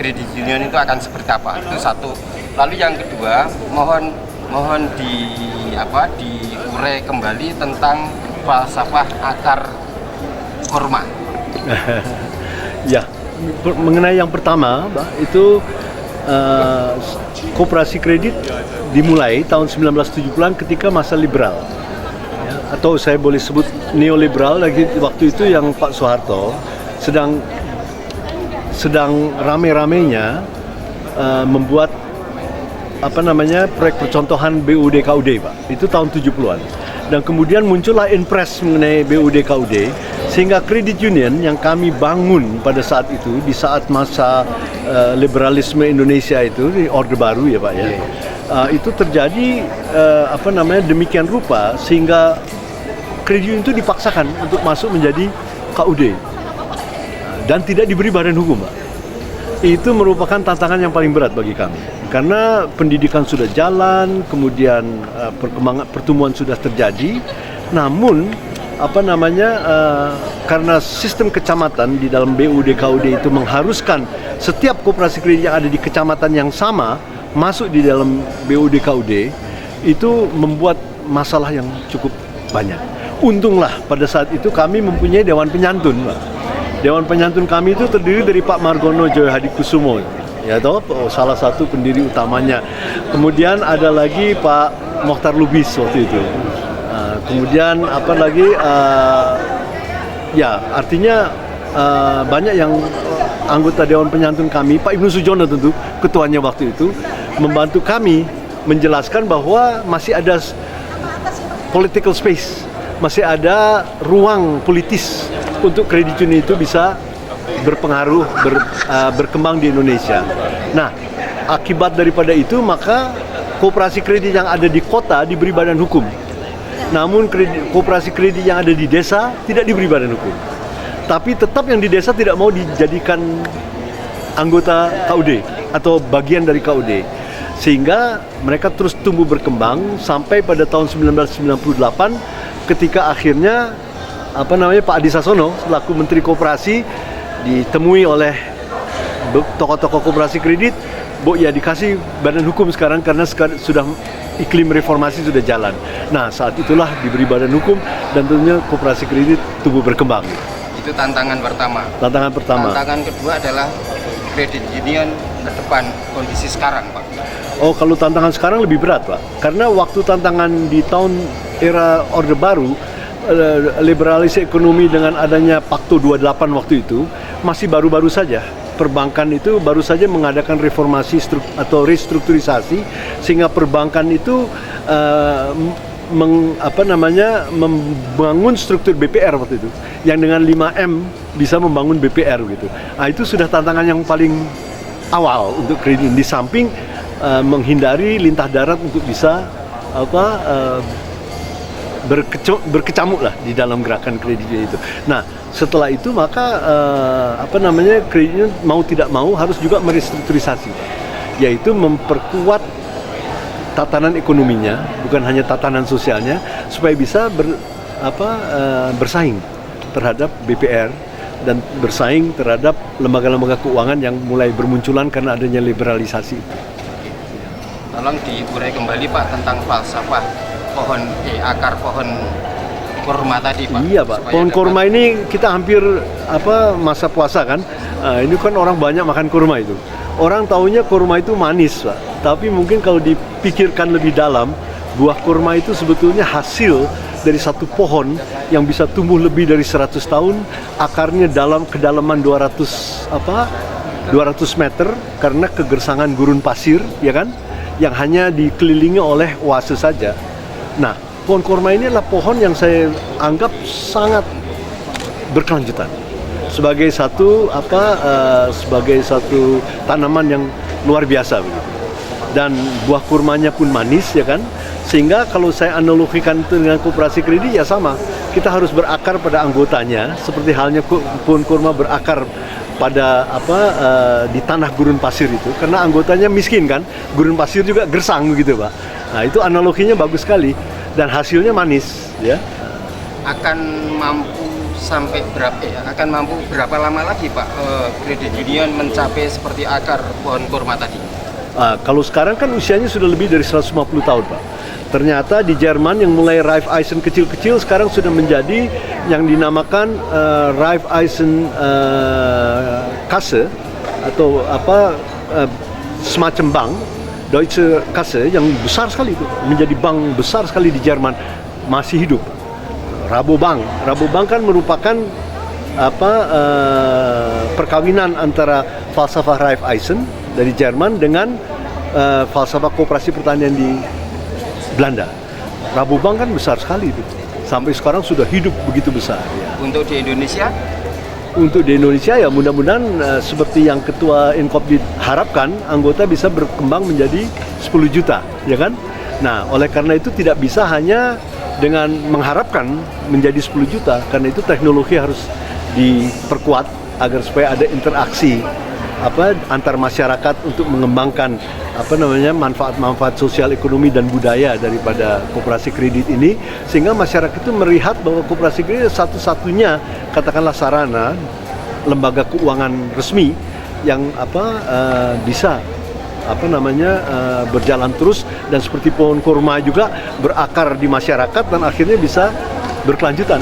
kredit union itu akan seperti apa. Itu satu. Lalu yang kedua, mohon diurai kembali tentang falsafah akar kurma. Ya, mengenai yang pertama, itu koperasi kredit dimulai tahun 1970-an ketika masa liberal. Ya, atau saya boleh sebut neoliberal lagi waktu itu yang Pak Soeharto sedang rame-ramenya membuat proyek percontohan BUD KUD, Pak. Itu tahun 70-an. Dan kemudian muncullah Inpres mengenai BUD KUD, sehingga kredit union yang kami bangun pada saat itu, di saat masa liberalisme Indonesia itu, di Orde Baru ya Pak ya, itu terjadi demikian rupa sehingga kredit union itu dipaksakan untuk masuk menjadi KUD dan tidak diberi badan hukum, Pak. Itu merupakan tantangan yang paling berat bagi kami karena pendidikan sudah jalan, kemudian pertumbuhan sudah terjadi, namun karena sistem kecamatan di dalam BUD KUD itu mengharuskan setiap koperasi kredit yang ada di kecamatan yang sama masuk di dalam BUD KUD, itu membuat masalah yang cukup banyak. Untunglah pada saat itu kami mempunyai Dewan Penyantun, Pak. Dewan Penyantun kami itu terdiri dari Pak Margono Joyohadikusumo, ya toh, salah satu pendiri utamanya. Kemudian ada lagi Pak Mokhtar Lubis waktu itu. Kemudian banyak yang anggota Dewan Penyantun kami, Pak Ibnu Sujono tentu ketuanya waktu itu, membantu kami menjelaskan bahwa masih ada political space, masih ada ruang politis untuk kredit union itu bisa berpengaruh, berkembang di Indonesia. Nah, akibat daripada itu maka koperasi kredit yang ada di kota diberi badan hukum. Namun koperasi kredit yang ada di desa tidak diberi badan hukum. Tapi tetap yang di desa tidak mau dijadikan anggota KUD atau bagian dari KUD. Sehingga mereka terus tumbuh berkembang sampai pada tahun 1998 ketika akhirnya Pak Adi Sasono selaku Menteri Koperasi ditemui oleh tokoh-tokoh koperasi kredit, ya dikasih badan hukum sekarang karena sudah iklim reformasi sudah jalan. Nah, saat itulah diberi badan hukum dan tentunya koperasi kredit tumbuh berkembang. Itu tantangan pertama. Tantangan pertama. Tantangan kedua adalah kredit union ke depan kondisi sekarang, Pak. Oh, kalau tantangan sekarang lebih berat, Pak. Karena waktu tantangan di tahun era Orde Baru, liberalisasi ekonomi dengan adanya Pakto 28 waktu itu masih baru-baru saja. Perbankan itu baru saja mengadakan reformasi atau restrukturisasi sehingga perbankan itu membangun struktur BPR waktu itu yang dengan 5M bisa membangun BPR gitu. Nah, itu sudah tantangan yang paling awal untuk kredit di samping menghindari lintah darat untuk bisa berkecamuk lah di dalam gerakan kreditnya itu. Nah, setelah itu maka kreditnya mau tidak mau harus juga merestrukturisasi, yaitu memperkuat tatanan ekonominya, bukan hanya tatanan sosialnya, supaya bisa bersaing terhadap BPR dan bersaing terhadap lembaga-lembaga keuangan yang mulai bermunculan karena adanya liberalisasi itu. Tolong diurai kembali Pak tentang falsafah akar pohon kurma tadi, Pak. Iya, Pak. Pohon kurma ini kita hampir masa puasa kan. Ini kan orang banyak makan kurma itu. Orang taunya kurma itu manis, Pak. Tapi mungkin kalau dipikirkan lebih dalam, buah kurma itu sebetulnya hasil dari satu pohon yang bisa tumbuh lebih dari 100 tahun, akarnya dalam kedalaman 200 meter karena kegersangan gurun pasir, ya kan? Yang hanya dikelilingi oleh oase saja. Nah, pohon kurma ini adalah pohon yang saya anggap sangat berkelanjutan sebagai satu tanaman yang luar biasa begitu. Dan buah kurmanya pun manis, ya kan? Sehingga kalau saya analogikan itu dengan koperasi kredit ya sama. Kita harus berakar pada anggotanya seperti halnya pohon kurma berakar pada di tanah gurun pasir itu, karena anggotanya miskin kan, gurun pasir juga gersang begitu, Pak. Nah, itu analoginya bagus sekali dan hasilnya manis, ya. Akan mampu sampai akan mampu berapa lama lagi Pak kredit union mencapai seperti akar pohon kurma tadi? Kalau sekarang kan usianya sudah lebih dari 150 tahun Pak. Ternyata di Jerman yang mulai Raiffeisen kecil-kecil sekarang sudah menjadi yang dinamakan Raiffeisen Kasse atau semacam bank Deutsche Kasse yang besar sekali itu, menjadi bank besar sekali di Jerman, masih hidup. Rabobank kan merupakan perkawinan antara falsafah Raiffeisen dari Jerman dengan falsafah koperasi pertanian di Belanda. Rabobank kan besar sekali itu, sampai sekarang sudah hidup begitu besar. Ya. Untuk di Indonesia? Untuk di Indonesia ya mudah-mudahan seperti yang Ketua Inkopdit harapkan, anggota bisa berkembang menjadi 10 juta, ya kan? Nah, oleh karena itu tidak bisa hanya dengan mengharapkan menjadi 10 juta, karena itu teknologi harus diperkuat agar supaya ada interaksi antar masyarakat untuk mengembangkan manfaat-manfaat sosial, ekonomi dan budaya daripada koperasi kredit ini, sehingga masyarakat itu melihat bahwa koperasi kredit satu-satunya katakanlah sarana lembaga keuangan resmi yang bisa berjalan terus dan seperti pohon kurma juga berakar di masyarakat dan akhirnya bisa berkelanjutan.